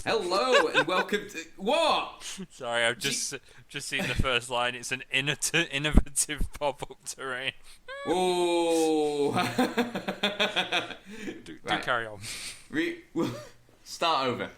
Hello and welcome to what? Sorry, I've just seen the first line. It's an innovative pop-up terrain. Oh, Do right. carry on. We'll start over.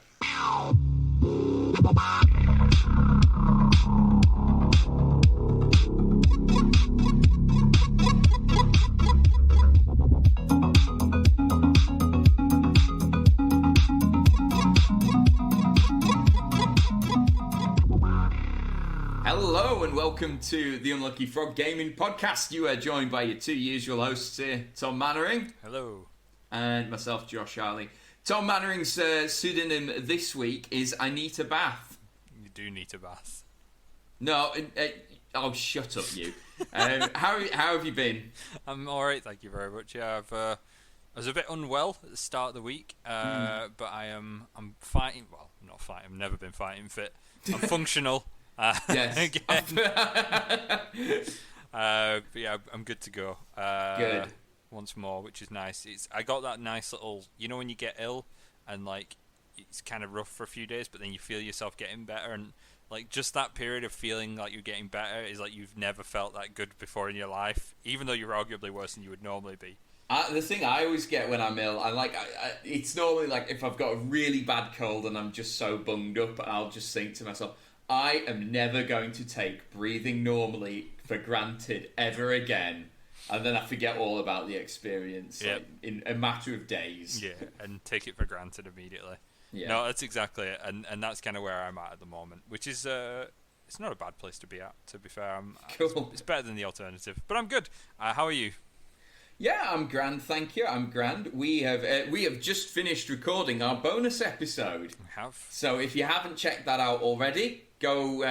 Hello and welcome to the Unlucky Frog Gaming Podcast. You are joined by your two usual hosts here, Tom Mannering. Hello. And myself, Josh Harley. Tom Mannering's pseudonym this week is I Need a Bath. You do need a bath. No, oh, shut up, you. How have you been? I'm alright, thank you very much. Yeah, I was a bit unwell at the start of the week, but I'm fighting. Well, I'm not fighting. I've never been fighting fit. I'm functional. Yes. Again. But yeah, I'm good to go. Good. Once more, which is nice. I got that nice little, when you get ill and like it's kind of rough for a few days, but then you feel yourself getting better, and like just that period of feeling like you're getting better is like you've never felt that good before in your life, even though you're arguably worse than you would normally be. The thing I always get when I'm ill, it's normally like if I've got a really bad cold and I'm just so bunged up, I'll just think to myself, I am never going to take breathing normally for granted ever again. And then I forget all about the experience like, in a matter of days. Yeah, and take it for granted immediately. Yeah. No, that's exactly it. And that's kind of where I'm at the moment, which is it's not a bad place to be at, to be fair. Cool. It's better than the alternative, but I'm good. How are you? Yeah, I'm grand, thank you. I'm grand. We have just finished recording our bonus episode. We have. So if you haven't checked that out already, go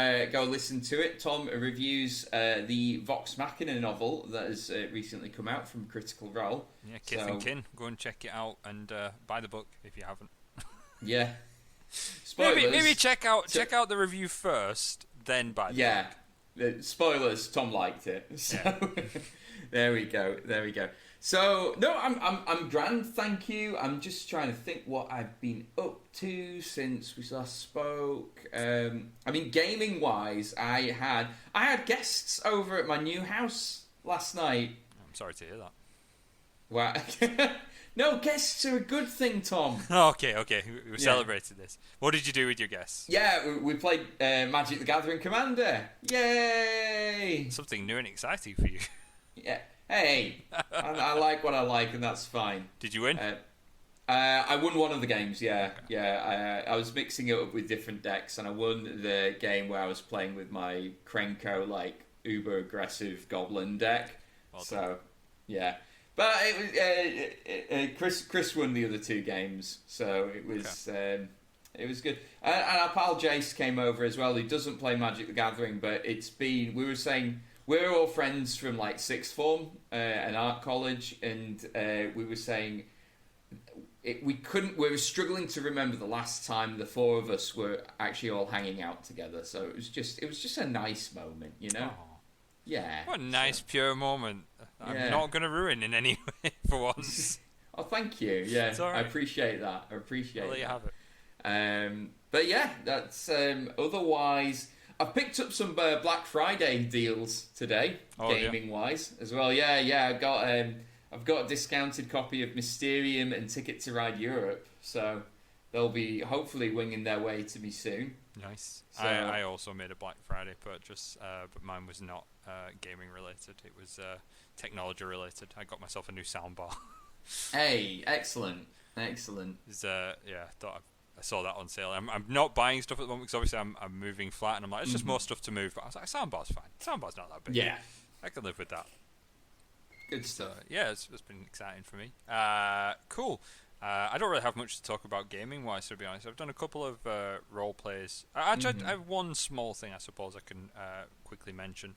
listen to it. Tom reviews the Vox Machina novel that has recently come out from Critical Role. Yeah, Kith and Kin. Go and check it out and buy the book if you haven't. Yeah. Spoilers. Maybe check out the review first, then buy the book. Spoilers. Tom liked it. So there we go. So no, I'm grand, thank you. I'm just trying to think what I've been up to since we last spoke. Gaming wise, I had guests over at my new house last night. I'm sorry to hear that. Wow. No, guests are a good thing, Tom. Okay. We celebrated this. What did you do with your guests? Yeah, we played Magic the Gathering Commander. Yay! Something new and exciting for you. Yeah. Hey, I like what I like, and that's fine. Did you win? I won one of the games, yeah. Okay. Yeah, I was mixing it up with different decks, and I won the game where I was playing with my Krenko, uber aggressive goblin deck. Well done. So, yeah. But it was Chris won the other two games, so it was it was good. And our pal Jace came over as well. He doesn't play Magic the Gathering, but we were saying we're all friends from sixth form and art college, and we were saying we were struggling to remember the last time the four of us were actually all hanging out together. So it was just a nice moment, Aww. Yeah. What a nice, pure moment. I'm not going to ruin in any way for once. Oh, thank you. Yeah, it's all right. I appreciate that. I'll let you have it. But yeah, that's otherwise. I've picked up some Black Friday deals today, gaming-wise as well. Yeah. I've got a discounted copy of Mysterium and Ticket to Ride Europe, so they'll be hopefully winging their way to me soon. Nice. So, I also made a Black Friday purchase, but mine was not gaming related. It was technology related. I got myself a new soundbar. Hey, excellent. I thought I saw that on sale. I'm not buying stuff at the moment because obviously I'm moving flat, and I'm like, it's just more stuff to move. But I was like, soundbar's fine. Soundbar's not that big. Yeah, I can live with that. Good stuff. It's been exciting for me. Cool. I don't really have much to talk about gaming-wise, to be honest. I've done a couple of role plays. Actually, I have one small thing I suppose I can quickly mention.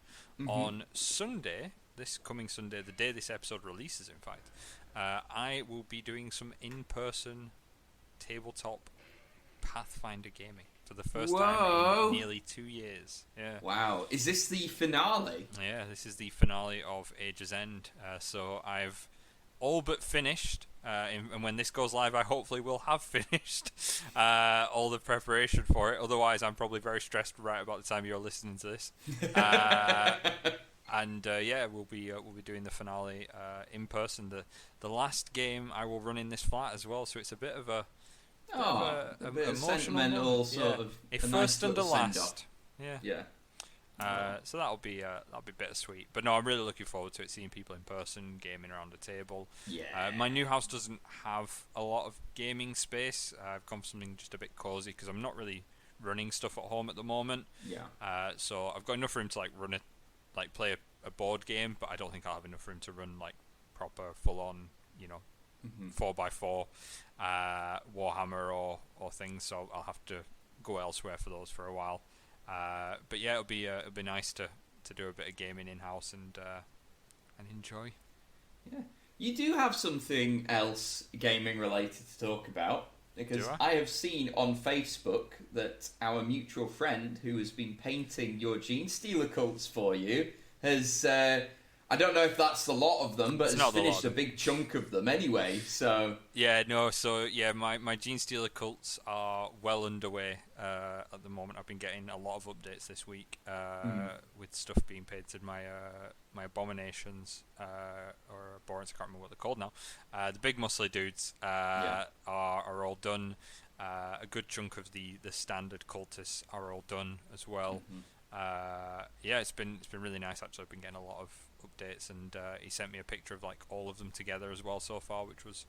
On Sunday, this coming Sunday, the day this episode releases, in fact, I will be doing some in-person tabletop Pathfinder gaming for the first time in nearly 2 years. Yeah. Wow. Is this the finale? Yeah, this is the finale of Age's End. So I've all but finished And when this goes live, I hopefully will have finished all the preparation for it. Otherwise, I'm probably very stressed right about the time you're listening to this. And we'll be doing the finale in person. The last game I will run in this flat as well, so it's a bit of a bit of sentimental moment. sort of a first first and a send-off. last. Yeah. So that'll be bittersweet. But no, I'm really looking forward to it. Seeing people in person, gaming around the table. Yeah. My new house doesn't have a lot of gaming space. I've gone for something just a bit cozy because I'm not really running stuff at home at the moment. Yeah. So I've got enough room to play a board game, but I don't think I'll have enough room to run like proper full on 4x4 Warhammer or things. So I'll have to go elsewhere for those for a while. But yeah, it'll be nice to do a bit of gaming in house and enjoy. Yeah, you do have something else gaming related to talk about, because I have seen on Facebook that our mutual friend who has been painting your Gene Stealer cults for you has. I don't know if that's a lot of them, but has finished a big chunk of them anyway. So my Gene Stealer cults are well underway at the moment. I've been getting a lot of updates this week with stuff being painted. My abominations or abhorrence, I can't remember what they're called now. The big muscly dudes are all done. A good chunk of the standard cultists are all done as well. It's been really nice actually. I've been getting a lot of updates, and he sent me a picture of like all of them together as well so far, which was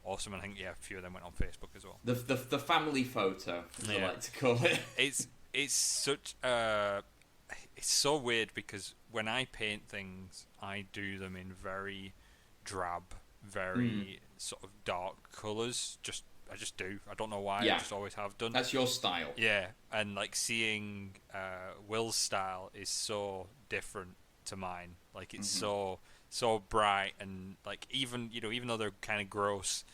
awesome. And I think a few of them went on Facebook as well. The family photo, as I like to call it. It's such it's so weird because when I paint things, I do them in very drab, very sort of dark colours. I just do. I don't know why. I just always have done. That's your style. Yeah, and like seeing Will's style is so different to mine. Like it's so bright, and like even though they're kind of gross,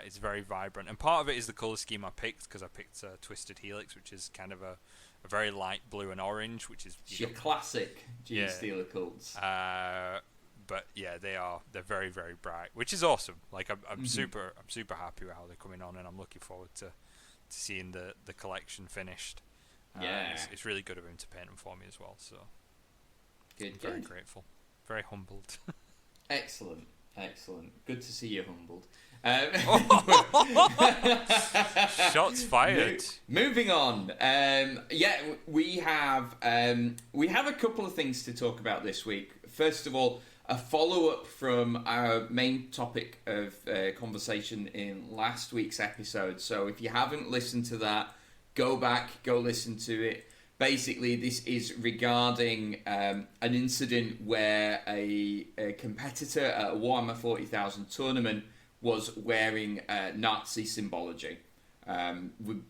it's very vibrant. And part of it is the color scheme I picked, because I picked Twisted Helix, which is kind of a very light blue and orange, which is your classic Gene Stealer cults. But yeah, they're very, very bright, which is awesome. Like I'm super happy with how they're coming on, and I'm looking forward to seeing the collection finished. It's really good of him to paint them for me as well. So very grateful, very humbled. Excellent. Good to see you humbled. Shots fired. Moving on. We have a couple of things to talk about this week. First of all, a follow-up from our main topic of conversation in last week's episode. So if you haven't listened to that, go back, go listen to it. Basically, this is regarding an incident where a competitor at a Warhammer 40,000 tournament was wearing Nazi symbology.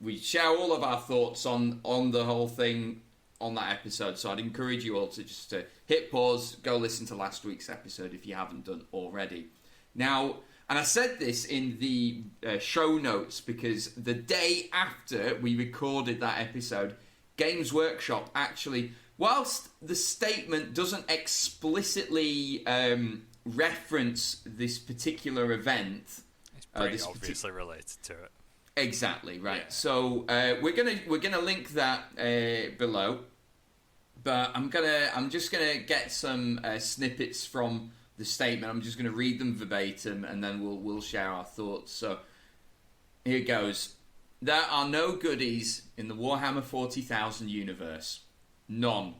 We share all of our thoughts on the whole thing on that episode, so I'd encourage you all to just hit pause, go listen to last week's episode if you haven't done already. Now, and I said this in the show notes because the day after we recorded that episode, Games Workshop actually, whilst the statement doesn't explicitly reference this particular event, it's pretty obviously related to it. Exactly right. Yeah. So we're gonna link that below, but I'm just gonna get some snippets from the statement. I'm just gonna read them verbatim, and then we'll share our thoughts. So here goes. There are no goodies in the Warhammer 40,000 universe. None.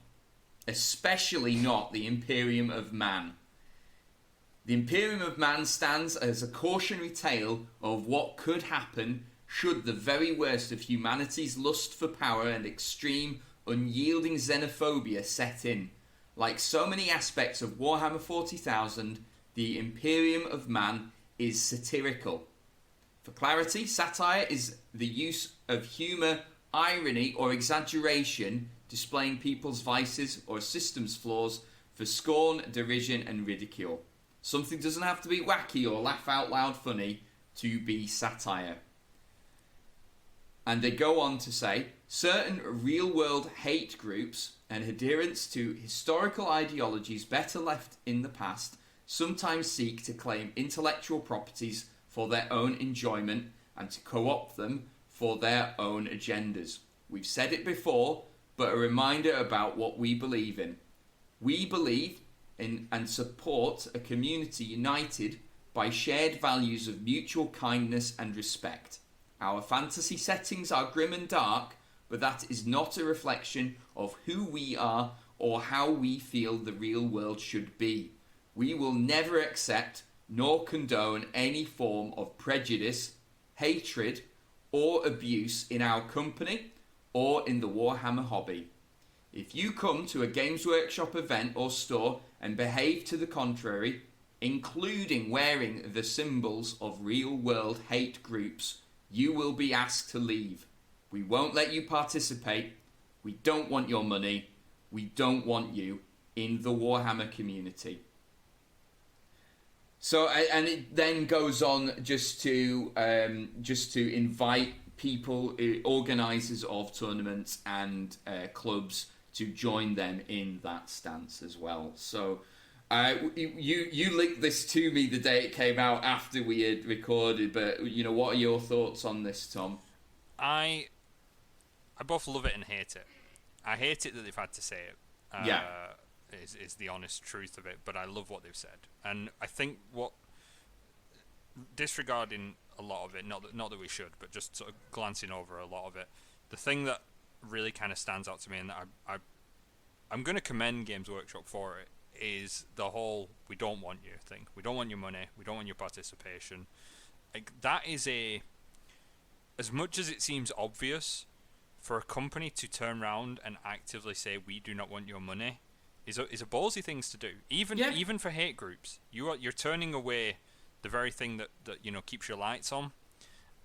Especially not the Imperium of Man. The Imperium of Man stands as a cautionary tale of what could happen should the very worst of humanity's lust for power and extreme, unyielding xenophobia set in. Like so many aspects of Warhammer 40,000, the Imperium of Man is satirical. For clarity, satire is the use of humour, irony or exaggeration displaying people's vices or a system's flaws for scorn, derision and ridicule. Something doesn't have to be wacky or laugh out loud funny to be satire. And they go on to say, certain real-world hate groups and adherents to historical ideologies better left in the past sometimes seek to claim intellectual properties for their own enjoyment and to co-opt them for their own agendas. We've said it before, but a reminder about what we believe in. We believe in and support a community united by shared values of mutual kindness and respect. Our fantasy settings are grim and dark, but that is not a reflection of who we are or how we feel the real world should be. We will never accept nor condone any form of prejudice, hatred, or abuse in our company or in the Warhammer hobby. If you come to a Games Workshop event or store and behave to the contrary, including wearing the symbols of real-world hate groups, you will be asked to leave. We won't let you participate. We don't want your money. We don't want you in the Warhammer community. So, and it then goes on just to invite people, organisers of tournaments and clubs, to join them in that stance as well. So, you linked this to me the day it came out after we had recorded, but what are your thoughts on this, Tom? I both love it and hate it. I hate it that they've had to say it. Is the honest truth of it, but I love what they've said, and I think disregarding a lot of it, not that we should, but just sort of glancing over a lot of it, the thing that really kind of stands out to me, and that I'm going to commend Games Workshop for it, is the whole "we don't want you" thing. We don't want your money. We don't want your participation. Like, that is as much as it seems obvious, for a company to turn around and actively say we do not want your money is a ballsy thing to do. Even for hate groups, you're turning away the very thing that keeps your lights on,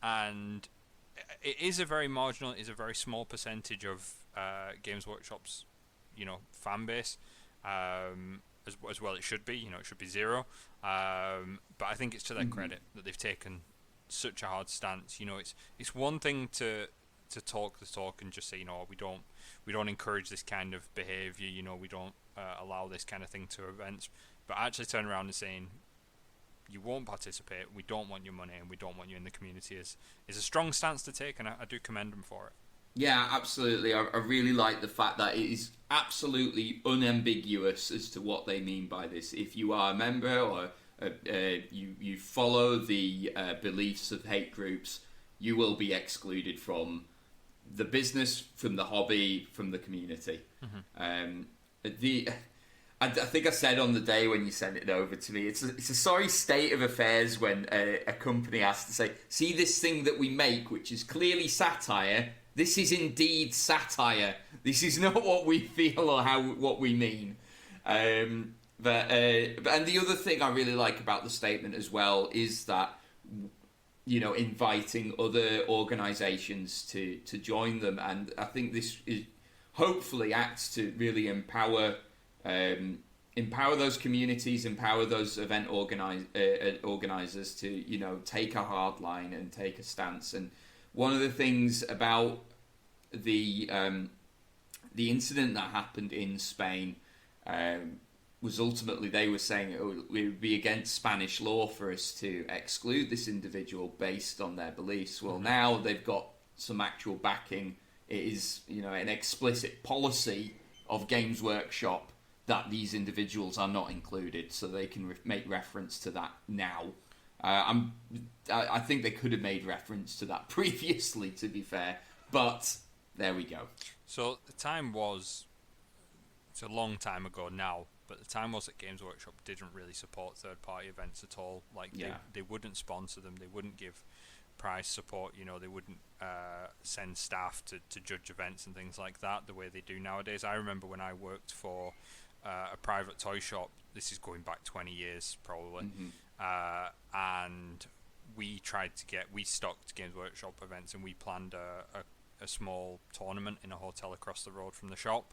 and it is a very marginal, it is a very small percentage of Games Workshop's fan base, as well it should be. It should be zero, but I think it's to their credit that they've taken such a hard stance. It's one thing to talk the talk and just say we don't encourage this kind of behaviour, we don't allow this kind of thing to events, but actually turn around and saying you won't participate, we don't want your money, and we don't want you in the community is a strong stance to take, and I do commend them for it. Yeah, absolutely. I really like the fact that it is absolutely unambiguous as to what they mean by this. If you are a member or you follow the beliefs of hate groups, you will be excluded from the business, from the hobby, from the community. I think I said on the day when you sent it over to me, it's a sorry state of affairs when a company has to say, see this thing that we make, which is clearly satire, this is indeed satire. This is not what we feel or what we mean. And the other thing I really like about the statement as well is that, inviting other organisations to join them, and I think this hopefully acts to really empower those communities, empower those event organisers to take a hard line and take a stance. And one of the things about the incident that happened in Spain was ultimately they were saying it would be against Spanish law for us to exclude this individual based on their beliefs. Well, now they've got some actual backing. It is an explicit policy of Games Workshop that these individuals are not included, so they can make reference to that now. I think they could have made reference to that previously, to be fair, but there we go. So the time was, it's a long time ago now, but the time was that Games Workshop didn't really support third-party events at all. They wouldn't sponsor them, they wouldn't give prize support, they wouldn't send staff to judge events and things like that the way they do nowadays. I remember when I worked for a private toy shop, this is going back 20 years probably, and we stocked Games Workshop events, and we planned a small tournament in a hotel across the road from the shop,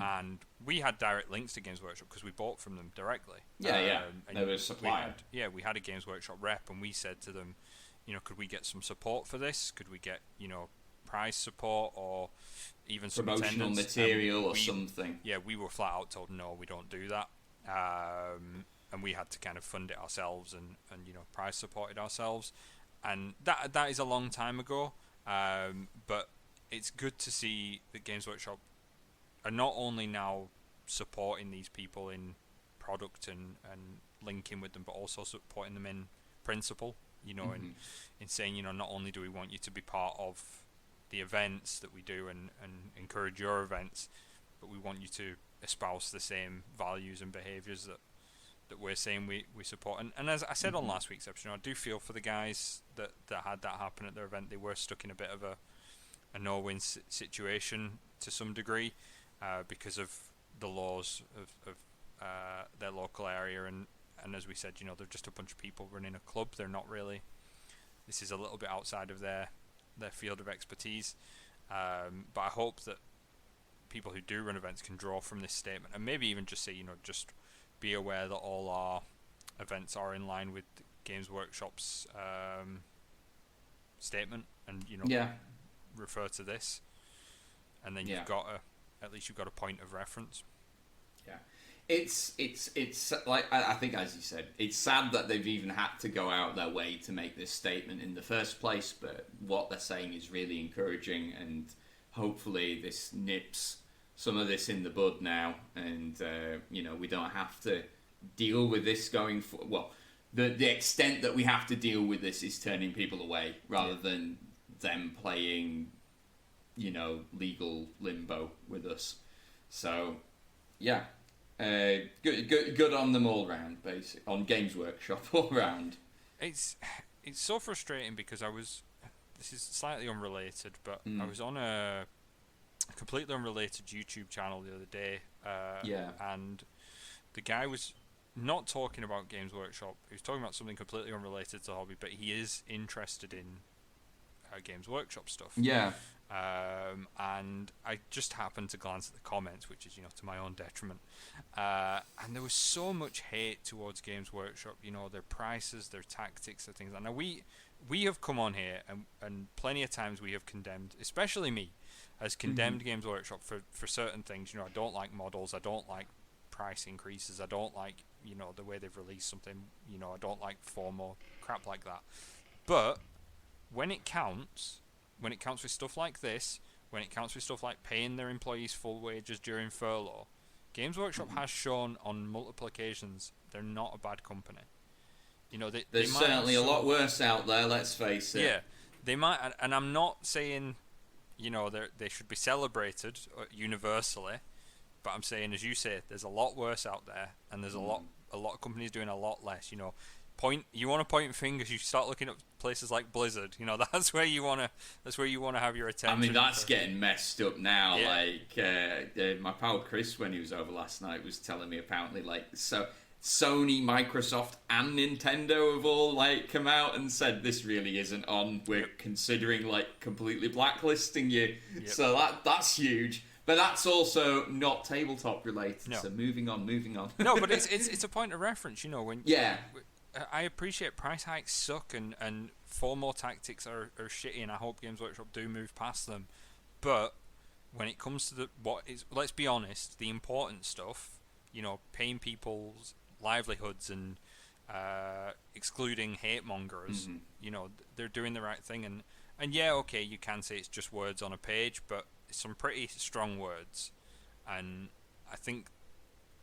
and we had direct links to Games Workshop because we bought from them directly. They were supplied. We had a Games Workshop rep, and we said to them, could we get some support for this? Could we get prize support or even some promotional material or something? Yeah, we were flat out told no, we don't do that. and we had to kind of fund it ourselves and price support it ourselves, and that is a long time ago. But it's good to see that Games Workshop are not only now supporting these people in product and linking with them, but also supporting them in principle. In saying, not only do we want you to be part of the events that we do and encourage your events, but we want you to espouse the same values and behaviours that we're saying we support. And as I said on last week's episode, I do feel for the guys that had that happen at their event. They were stuck in a bit of a no-win situation to some degree because of the laws of their local area, and as we said, they're just a bunch of people running a club. They're not really. This is a little bit outside of their field of expertise. But I hope that people who do run events can draw from this statement, and maybe even just say, just be aware that all our events are in line with Games Workshop's statement, and refer to this, and then you've got at least you've got a point of reference. Yeah. It's like, I think, as you said, it's sad that they've even had to go out their way to make this statement in the first place, but what they're saying is really encouraging, and hopefully this nips some of this in the bud now, and we don't have to deal with this going for, well, the extent that we have to deal with this is turning people away rather than them playing legal limbo with us. So yeah, good on them all round, basically, on Games Workshop all round. It's so frustrating because this is slightly unrelated, but I was on a completely unrelated YouTube channel the other day, and the guy was not talking about Games Workshop. He was talking about something completely unrelated to the hobby, but he is interested in Games Workshop stuff. Yeah. And I just happened to glance at the comments, which is, to my own detriment. And there was so much hate towards Games Workshop, their prices, their tactics, their things. And now we have come on here and plenty of times we have condemned, especially me, has condemned Games Workshop for certain things. I don't like models, I don't like price increases, I don't like, the way they've released something, I don't like FOMO, crap like that. But when it counts with stuff like this, when it counts with stuff like paying their employees full wages during furlough, Games Workshop has shown on multiple occasions they're not a bad company. There's certainly a lot worse out there, let's face it. Yeah, they might, and I'm not saying, they should be celebrated universally, but I'm saying, as you say, there's a lot worse out there, and there's a lot of companies doing a lot less. You want to point fingers, you start looking at places like Blizzard. That's where you want to have your attention. I mean, that's getting messed up now. Yeah. Like my pal Chris, when he was over last night, was telling me apparently Sony, Microsoft, and Nintendo have all come out and said this really isn't on. We're considering completely blacklisting you. Yep. So that's huge. But that's also not tabletop related. No. So moving on. No, but it's a point of reference. When I appreciate price hikes suck and FOMO tactics are shitty, and I hope Games Workshop do move past them. But when it comes to let's be honest, the important stuff, paying people's livelihoods and excluding hate mongers, they're doing the right thing. And yeah, okay, you can say it's just words on a page, but it's some pretty strong words. And I think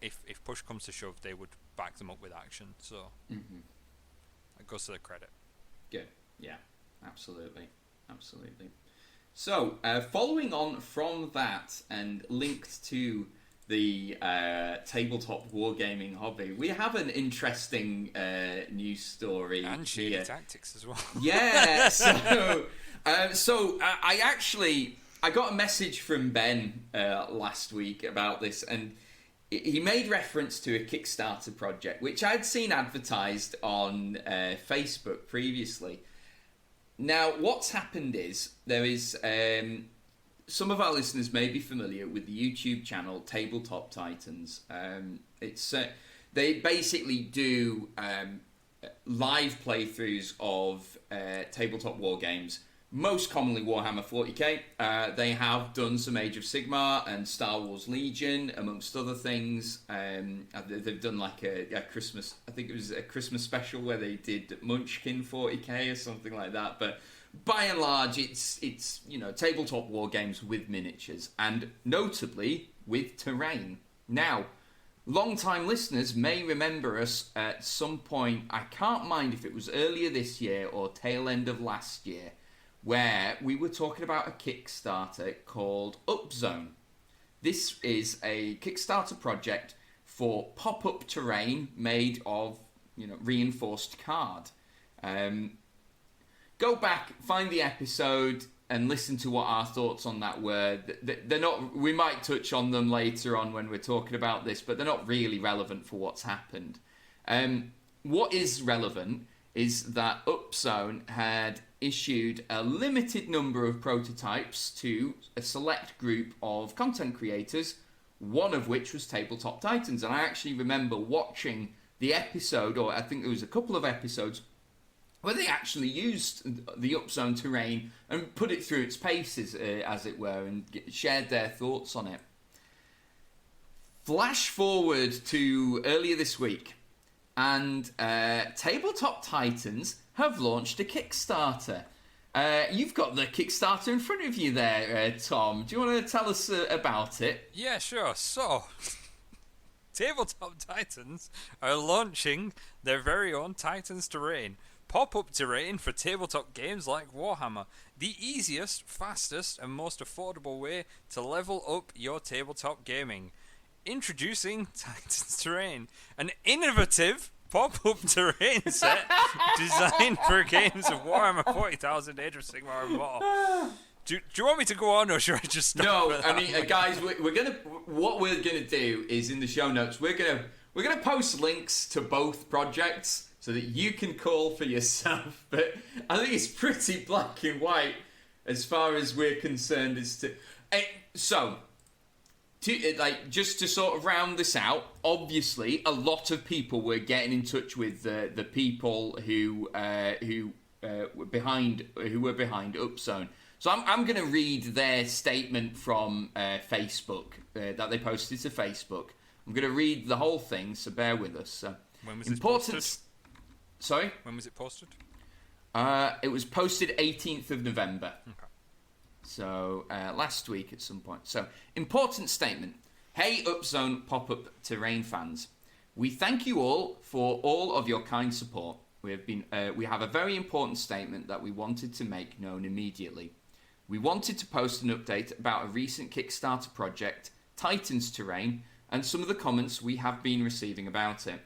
if push comes to shove, they would back them up with action. So it goes to their credit. Good. Yeah, absolutely. So following on from that and linked to the tabletop wargaming hobby, we have an interesting news story. And shady tactics as well. Yeah. So I got a message from Ben last week about this, and he made reference to a Kickstarter project, which I'd seen advertised on Facebook previously. Now, what's happened is there is some of our listeners may be familiar with the YouTube channel Tabletop Titans. They basically do live playthroughs of tabletop war games most commonly Warhammer 40k. They have done some Age of Sigmar and Star Wars Legion, amongst other things. They've done like a Christmas, I think it was a Christmas special where they did Munchkin 40k or something like that. But by and large, it's tabletop war games with miniatures, and notably with terrain. Now, long-time listeners may remember us at some point, I can't mind if it was earlier this year or tail end of last year, where we were talking about a Kickstarter called Upzone. This is a Kickstarter project for pop-up terrain made of, reinforced card. Go back, find the episode, and listen to what our thoughts on that were. They're not. We might touch on them later on when we're talking about this, but they're not really relevant for what's happened. What is relevant is that Upzone had issued a limited number of prototypes to a select group of content creators, one of which was Tabletop Titans. And I actually remember watching the episode, or I think there was a couple of episodes, where they actually used the Upzone terrain and put it through its paces, as it were, and shared their thoughts on it. Flash forward to earlier this week, and Tabletop Titans have launched a Kickstarter. You've got the Kickstarter in front of you there, Tom. Do you want to tell us about it? Yeah, sure. So, Tabletop Titans are launching their very own Titans Terrain. Pop-up terrain for tabletop games like Warhammer. The easiest, fastest, and most affordable way to level up your tabletop gaming. Introducing Titans Terrain, an innovative pop-up terrain set designed for games of Warhammer 40,000, Age of Sigmar, and more. Do you want me to go on, or should I just stop? No, I mean, guys, what we're gonna do is in the show notes we're gonna post links to both projects so that you can call for yourself. But I think it's pretty black and white as far as we're concerned. Just to sort of round this out, obviously a lot of people were getting in touch with the people who were behind Upzone. So I'm going to read their statement from Facebook that they posted to Facebook. I'm going to read the whole thing, so bear with us. When was it posted? Sorry? When was it posted? It was posted 18th of November. Okay. So, last week at some point. So, important statement. Hey, Upzone pop-up terrain fans. We thank you all for all of your kind support. We have a very important statement that we wanted to make known immediately. We wanted to post an update about a recent Kickstarter project, Titans Terrain, and some of the comments we have been receiving about it.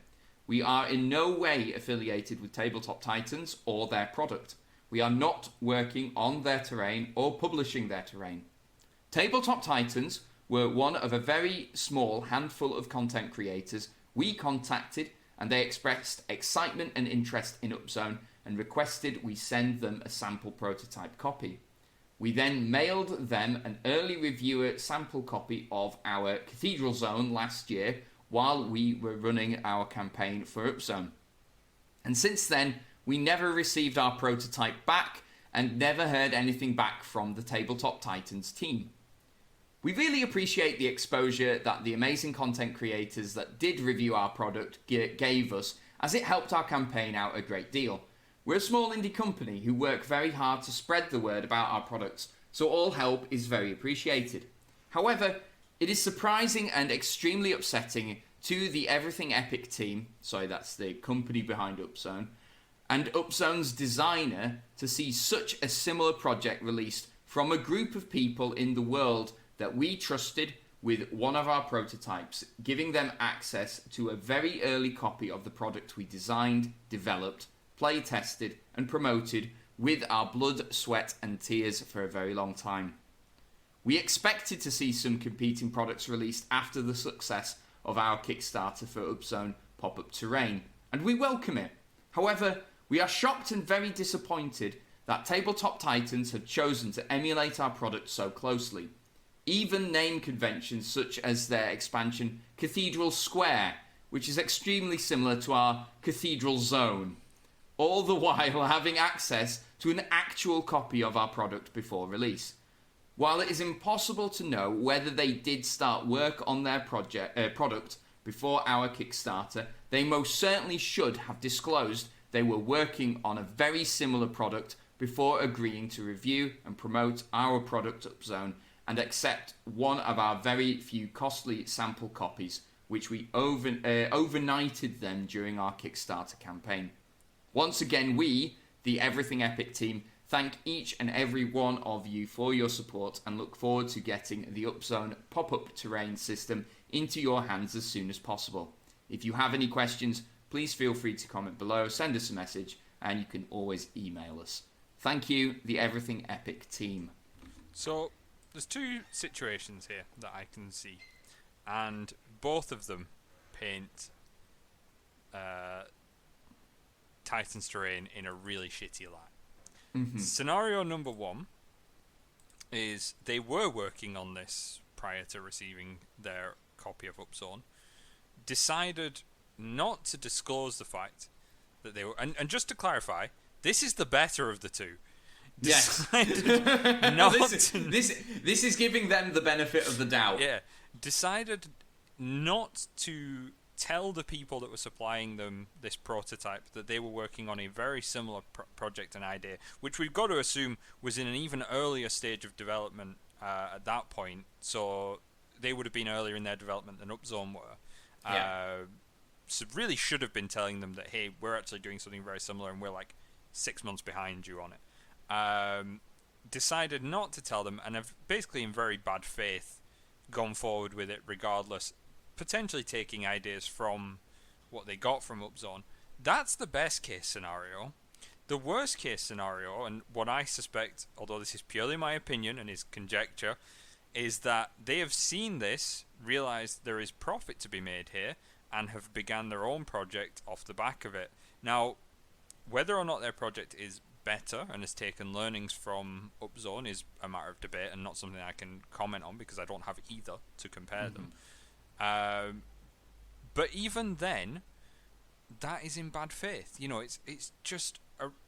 We are in no way affiliated with Tabletop Titans or their product. We are not working on their terrain or publishing their terrain. Tabletop Titans were one of a very small handful of content creators we contacted, and they expressed excitement and interest in Upzone and requested we send them a sample prototype copy. We then mailed them an early reviewer sample copy of our Cathedral Zone last year while we were running our campaign for Upzone. And since then, we never received our prototype back and never heard anything back from the Tabletop Titans team. We really appreciate the exposure that the amazing content creators that did review our product gave us, as it helped our campaign out a great deal. We're a small indie company who work very hard to spread the word about our products, so all help is very appreciated. However, it is surprising and extremely upsetting to the Everything Epic team, that's the company behind Upzone, and Upzone's designer to see such a similar project released from a group of people in the world that we trusted with one of our prototypes, giving them access to a very early copy of the product we designed, developed, play tested, and promoted with our blood, sweat, and tears for a very long time. We expected to see some competing products released after the success of our Kickstarter for Upzone pop-up terrain, and we welcome it. However, we are shocked and very disappointed that Tabletop Titans had chosen to emulate our product so closely. Even name conventions such as their expansion Cathedral Square, which is extremely similar to our Cathedral Zone, all the while having access to an actual copy of our product before release. While it is impossible to know whether they did start work on their product before our Kickstarter, they most certainly should have disclosed they were working on a very similar product before agreeing to review and promote our product Upzone and accept one of our very few costly sample copies, which we overnighted them during our Kickstarter campaign. Once again, we, the Everything Epic team, thank each and every one of you for your support and look forward to getting the Upzone pop-up terrain system into your hands as soon as possible. If you have any questions, please feel free to comment below, send us a message, and you can always email us. Thank you, the Everything Epic team. So, there's two situations here that I can see, and both of them paint Titan's Terrain in a really shitty light. Mm-hmm. Scenario number one is they were working on this prior to receiving their copy of Upzone, decided not to disclose the fact that they were, and just to clarify, this is the better of the two. Yes. Not this is giving them the benefit of the doubt. Yeah. Decided not to tell the people that were supplying them this prototype that they were working on a very similar project and idea, which we've got to assume was in an even earlier stage of development at that point. So they would have been earlier in their development than Upzone were. Yeah. So really should have been telling them that, hey, we're actually doing something very similar and we're like 6 months behind you on it. Decided not to tell them and have basically in very bad faith gone forward with it regardless, potentially taking ideas from what they got from Upzone. That's the best case scenario. The worst case scenario, and what I suspect, although this is purely my opinion and is conjecture, is that they have seen this, realised there is profit to be made here, and have begun their own project off the back of it. Now, whether or not their project is better and has taken learnings from Upzone is a matter of debate and not something I can comment on because I don't have either to compare them. But even then, that is in bad faith. You know, it's just,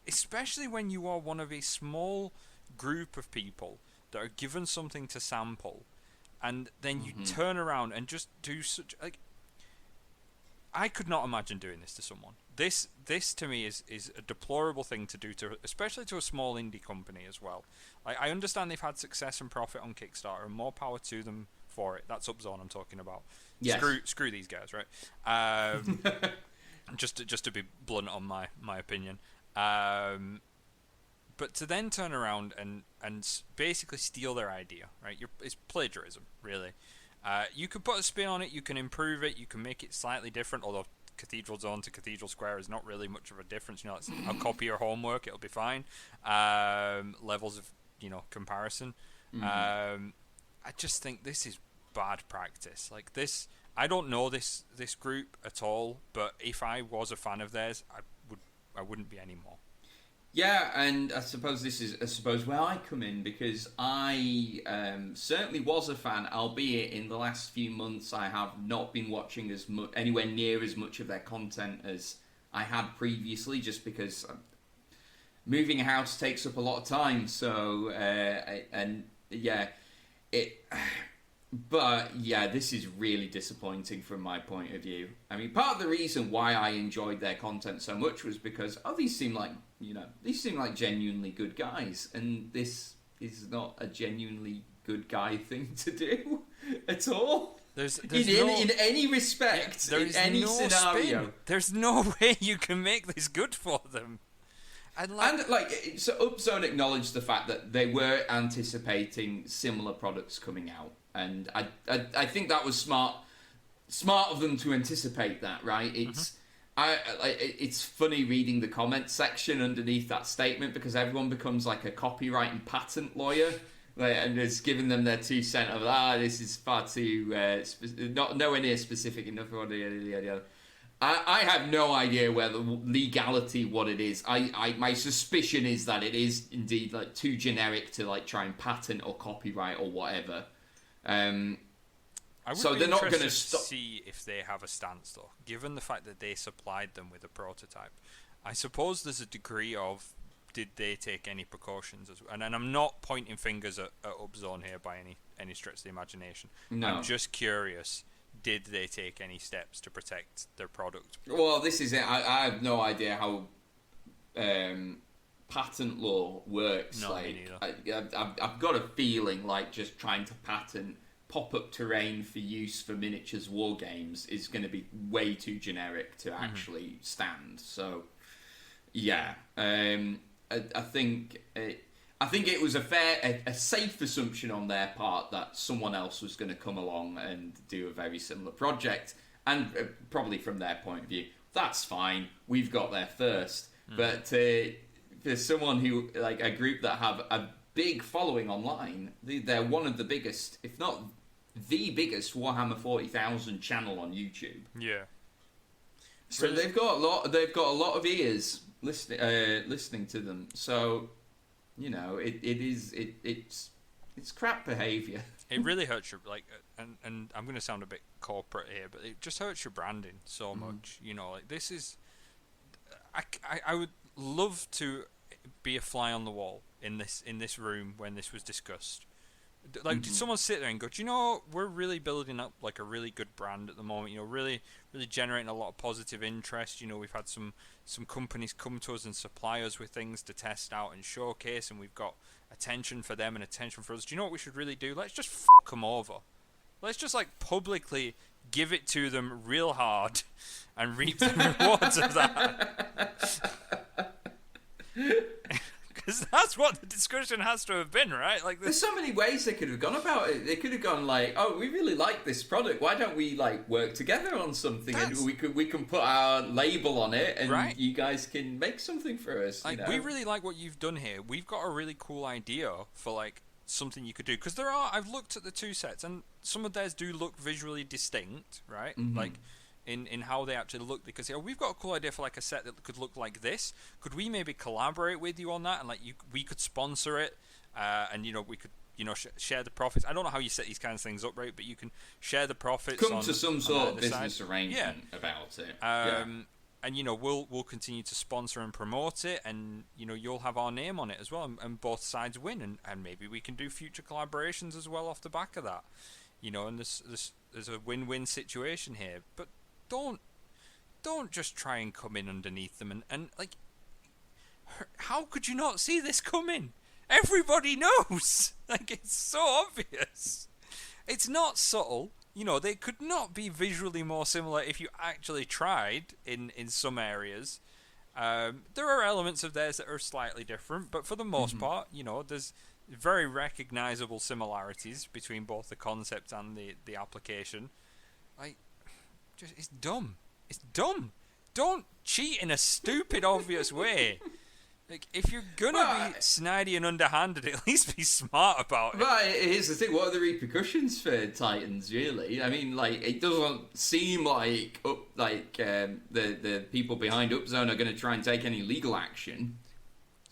especially when you are one of a small group of people that are given something to sample, and then you turn around and just do such like. I could not imagine doing this to someone. This to me is a deplorable thing to do to, especially to a small indie company as well. I understand they've had success and profit on Kickstarter, and more power to them for it. That's Upzone I'm talking about. Yes. Screw these guys, right? Just to be blunt on my opinion. But to then turn around and basically steal their idea, right? It's plagiarism, really. You can put a spin on it, you can improve it, you can make it slightly different, although Cathedral Zone to Cathedral Square is not really much of a difference. You know, I'll copy your homework, it'll be fine. Levels of, comparison. I just think this is bad practice. Like this, I don't know this group at all, but if I was a fan of theirs, I wouldn't be anymore. Yeah, and I suppose this is where I come in, because I certainly was a fan, albeit in the last few months I have not been watching anywhere near as much of their content as I had previously, just because moving a house takes up a lot of time. So but yeah, this is really disappointing from my point of view. I mean, part of the reason why I enjoyed their content so much was because these seem like genuinely good guys, and this is not a genuinely good guy thing to do at all. In any respect, in any scenario, spin. There's no way you can make this good for them. So Upzone acknowledged the fact that they were anticipating similar products coming out, and I think that was smart of them to anticipate that, right? It's funny reading the comment section underneath that statement, because everyone becomes like a copyright and patent lawyer, and is giving them their 2 cents of this is far too nowhere near specific enough. I have no idea whether legality what it is. My suspicion is that it is indeed like too generic to like try and patent or copyright or whatever. So they're not going to see if they have a stance, though, given the fact that they supplied them with a prototype. I suppose there's a degree of did they take any precautions? And I'm not pointing fingers at Upzone here by any stretch of the imagination. No. I'm just curious. Did they take any steps to protect their product? Well, this is it. I have no idea how patent law works. No, like, me neither. I've got a feeling like just trying to patent pop-up terrain for use for miniatures war games is going to be way too generic to actually stand. So, yeah, I think it was a safe assumption on their part that someone else was going to come along and do a very similar project, and probably from their point of view, that's fine. We've got there first. But for someone who, like, a group that have a big following online, they're one of the biggest, if not the biggest, Warhammer 40,000 channel on YouTube. Yeah. So they've got a lot of ears listening to them. So, you know, it's crap behavior. It really hurts your, like, and I'm going to sound a bit corporate here, but it just hurts your branding so much. You know, like, this is, I would love to be a fly on the wall in this room when this was discussed. Like, did someone sit there and go, do you know, we're really building up, like, a really good brand at the moment, you know, really generating a lot of positive interest. You know, we've had some companies come to us and supply us with things to test out and showcase, and we've got attention for them and attention for us. Do you know what we should really do? Let's just fuck them over. Let's just, like, publicly give it to them real hard and reap the rewards of that. Because that's what the discussion has to have been, right? Like, there's so many ways they could have gone about it. They could have gone like, "Oh, we really like this product. Why don't we, like, work together on something, and we can put our label on it, and you guys can make something for us." Like, you know? we really like what you've done here. We've got a really cool idea for, like, something you could do. Because I've looked at the two sets, and some of theirs do look visually distinct, right? Like, in how they actually look, because, you know, we've got a cool idea for, like, a set that could look like this. Could we maybe collaborate with you on that, and, like, we could sponsor it, and, you know, we could, you know, share the profits. I don't know how you set these kinds of things up, right? But you can share the profits. Come to some sort of business arrangement about it. And, you know, we'll continue to sponsor and promote it, and, you know, you'll have our name on it as well, and both sides win, and maybe we can do future collaborations as well off the back of that, you know. And there's a win-win situation here, but don't just try and come in underneath them and like, how could you not see this coming? Everybody knows. Like, it's so obvious. It's not subtle. You know, they could not be visually more similar if you actually tried in some areas. There are elements of theirs that are slightly different, but for the most part, you know, there's very recognizable similarities between both the concept and the application. Like, just, it's dumb. It's dumb. Don't cheat in a stupid, obvious way. Like, if you're gonna be snidey and underhanded, at least be smart about it. But here's the thing: what are the repercussions for Titans? Really, I mean, like, it doesn't seem like the people behind Upzone are going to try and take any legal action.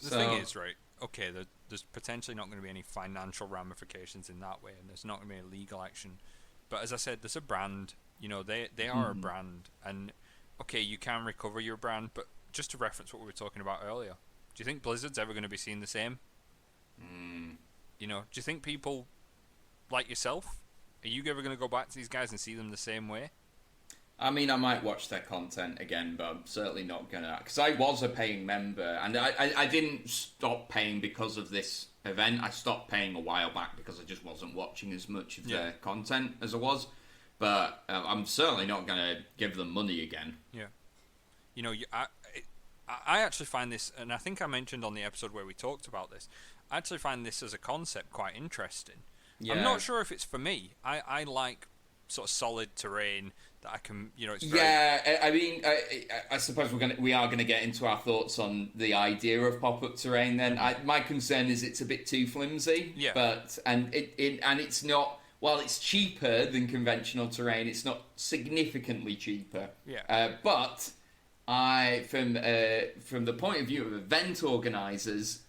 The thing is, right? Okay, there's potentially not going to be any financial ramifications in that way, and there's not going to be any legal action. But as I said, there's a brand. You know, they are a brand, and okay, you can recover your brand. But just to reference what we were talking about earlier, do you think Blizzard's ever going to be seen the same? You know, do you think people like yourself, are you ever going to go back to these guys and see them the same way? I mean, I might watch their content again, but I'm certainly not going to. Because I was a paying member, and I didn't stop paying because of this event. I stopped paying a while back because I just wasn't watching as much of their content as I was. But I'm certainly not going to give them money again. Yeah. You know, I actually find this, and I think I mentioned on the episode where we talked about this, I actually find this as a concept quite interesting. Yeah. I'm not sure if it's for me. I like sort of solid terrain that I can, you know, it's very... Yeah, I mean, I suppose we are gonna get into our thoughts on the idea of pop-up terrain then. My concern is it's a bit too flimsy. Yeah. But, and it's not... While it's cheaper than conventional terrain, it's not significantly cheaper. Yeah. But from the point of view of event organisers,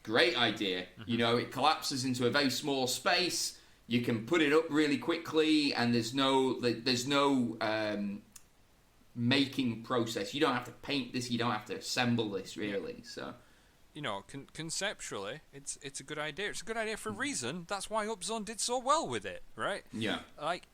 great idea. You know, it collapses into a very small space. You can put it up really quickly, and there's no making process. You don't have to paint this. You don't have to assemble this, really. So, conceptually, it's a good idea. It's a good idea for a reason. That's why Upzone did so well with it, right? Yeah. Like,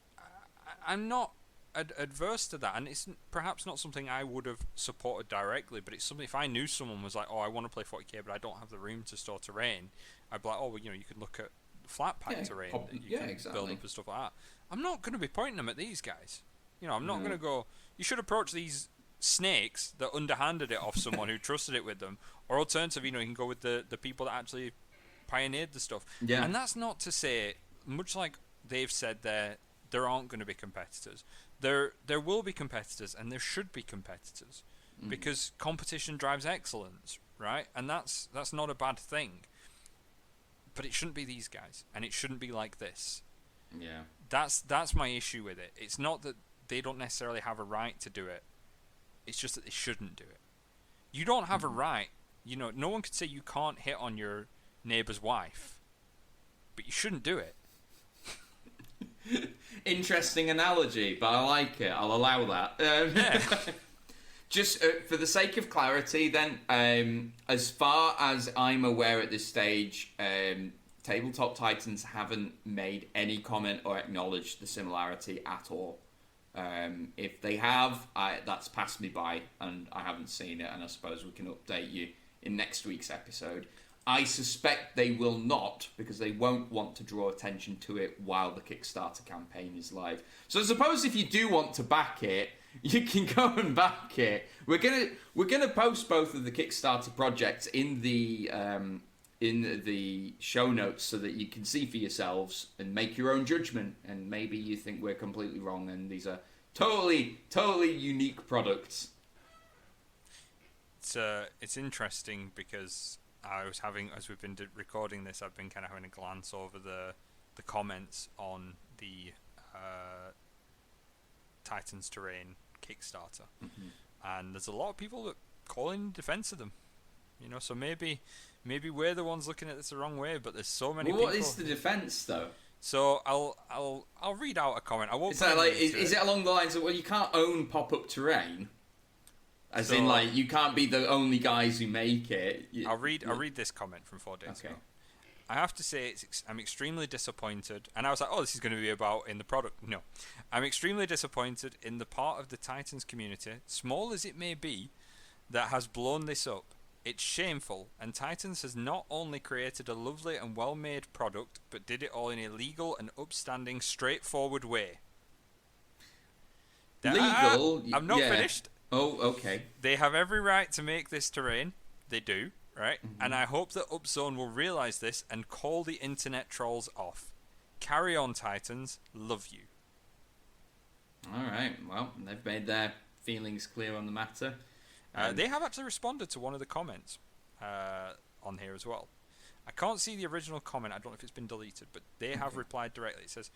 I'm not adverse to that, and it's perhaps not something I would have supported directly, but it's something, if I knew someone was like, oh, I want to play 40k, but I don't have the room to store terrain, I'd be like, oh, well, you could look at flat pack terrain that you can build up and stuff like that. I'm not going to be pointing them at these guys. I'm not going to go, you should approach these snakes that underhanded it off someone who trusted it with them, or alternatively, you can go with the people that actually pioneered the stuff. Yeah. And that's not to say, much like they've said there aren't going to be competitors. There will be competitors, and there should be competitors, because competition drives excellence, right? And that's not a bad thing. But it shouldn't be these guys, and it shouldn't be like this. Yeah. That's my issue with it. It's not that they don't necessarily have a right to do it. It's just that they shouldn't do it. You don't have a right. No one could say you can't hit on your neighbour's wife, but you shouldn't do it. Interesting analogy, but I like it. I'll allow that. Just for the sake of clarity, then, as far as I'm aware at this stage, Tabletop Titans haven't made any comment or acknowledged the similarity at all. If they have, that's passed me by, and I haven't seen it, and I suppose we can update you in next week's episode. I suspect they will not, because they won't want to draw attention to it while the Kickstarter campaign is live. So I suppose if you do want to back it, you can go and back it. We're gonna post both of the Kickstarter projects in the show notes so that you can see for yourselves and make your own judgment. And maybe you think we're completely wrong, and these are totally unique products. It's interesting because I was having, as we've been recording this, I've been kind of having a glance over the comments on the Titans Terrain Kickstarter, and there's a lot of people that call in defense of them. So maybe we're the ones looking at this the wrong way, but there's so many people. What is the defense though? So I'll read out a comment. I won't. Is it along the lines of, well, you can't own pop-up terrain? As in, like, you can't be the only guys who make it. I'll read this comment from 4 days ago. I have to say, I'm extremely disappointed. And I was like, oh, this is going to be about in the product. No. I'm extremely disappointed in the part of the Titans community, small as it may be, that has blown this up. It's shameful, and Titans has not only created a lovely and well-made product, but did it all in a legal and upstanding, straightforward way. Legal? I'm not finished. Oh, okay. They have every right to make this terrain. They do, right? And I hope that Upzone will realise this and call the internet trolls off. Carry on, Titans. Love you. Alright, well, they've made their feelings clear on the matter. They have actually responded to one of the comments on here as well. I can't see the original comment. I don't know if it's been deleted, but they have replied directly. It says,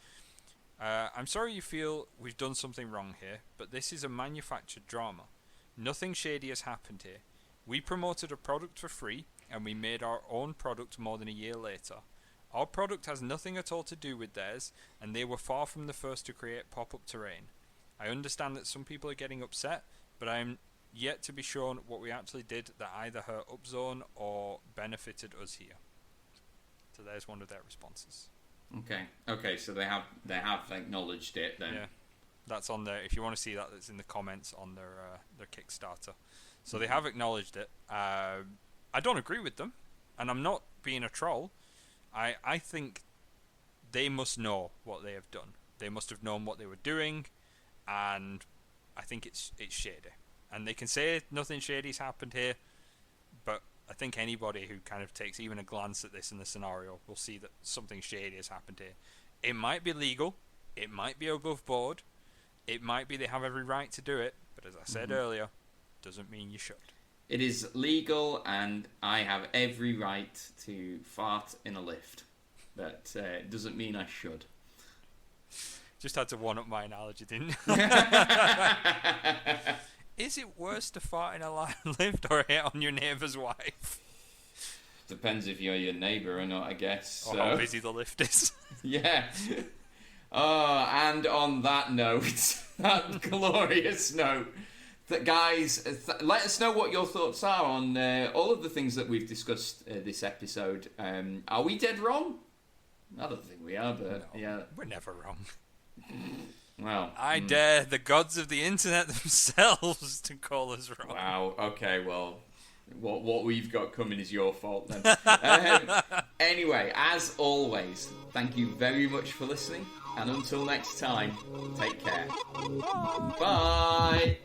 I'm sorry you feel we've done something wrong here, but this is a manufactured drama. Nothing shady has happened here. We promoted a product for free, and we made our own product more than a year later. Our product has nothing at all to do with theirs, and they were far from the first to create pop-up terrain. I understand that some people are getting upset, but I am yet to be shown what we actually did that either hurt Upzone or benefited us here. So there's one of their responses. Okay, so they have acknowledged it then. Yeah, that's on there. If you want to see that, it's in the comments on their Kickstarter. So they have acknowledged it. I don't agree with them, and I'm not being a troll. I think they must know what they have done. They must have known what they were doing, and I think it's shady. And they can say nothing shady's happened here, but I think anybody who kind of takes even a glance at this in the scenario will see that something shady has happened here. It might be legal, it might be above board, it might be they have every right to do it, but as I said earlier, doesn't mean you should. It is legal, and I have every right to fart in a lift, but it doesn't mean I should. Just had to one-up my analogy, didn't you? Is it worse to fart in a lift or hit on your neighbour's wife? Depends if you're your neighbour or not, I guess. Or how busy the lift is. Yeah. Oh, and on that note, that glorious note, Guys, let us know what your thoughts are on all of the things that we've discussed this episode. Are we dead wrong? I don't think we are, but no, yeah. We're never wrong. Well, I dare the gods of the internet themselves to call us wrong. Wow, okay, well, what we've got coming is your fault then. Anyway, as always, thank you very much for listening, and until next time, take care. Bye!